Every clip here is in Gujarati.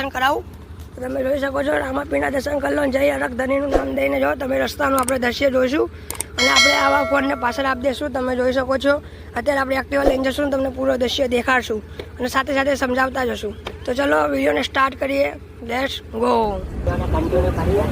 દર્શન કરાવું. તમે જોઈ શકો છો રામાપીરના દર્શન કરી લો, જય અરખધણીનું નામ દઈને જો તમે રસ્તાનું આપણે દ્રશ્ય જોઈશું અને આપણે આવા ફોનને પાછળ આપી દઈશું. તમે જોઈ શકો છો અત્યારે આપણે એક્ટિવા લઈને જશું, તમને પૂરો દ્રશ્ય દેખાડશું અને સાથે સાથે સમજાવતા જશું. તો ચલો વિડીયોને સ્ટાર્ટ કરીએ. Let's go. કન્ટિન્યુ કરીએ.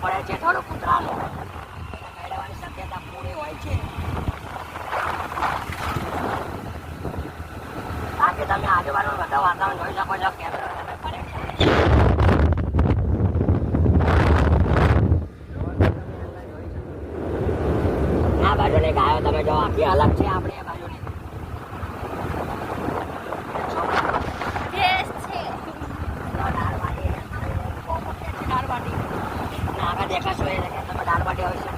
પડે છે થોડું કૂતરાનું કહેવાની શક્યતા પૂરી હોય છે. બાકી તમે આજુબાજુ બધા વાતાવરણ જોઈ શકો છો. આ બાજુની ગાયો તમે જો આખી અલગ છે આપણી આ બાજુની. દેખાશો એ તમે દાળ બાટી હોય છે.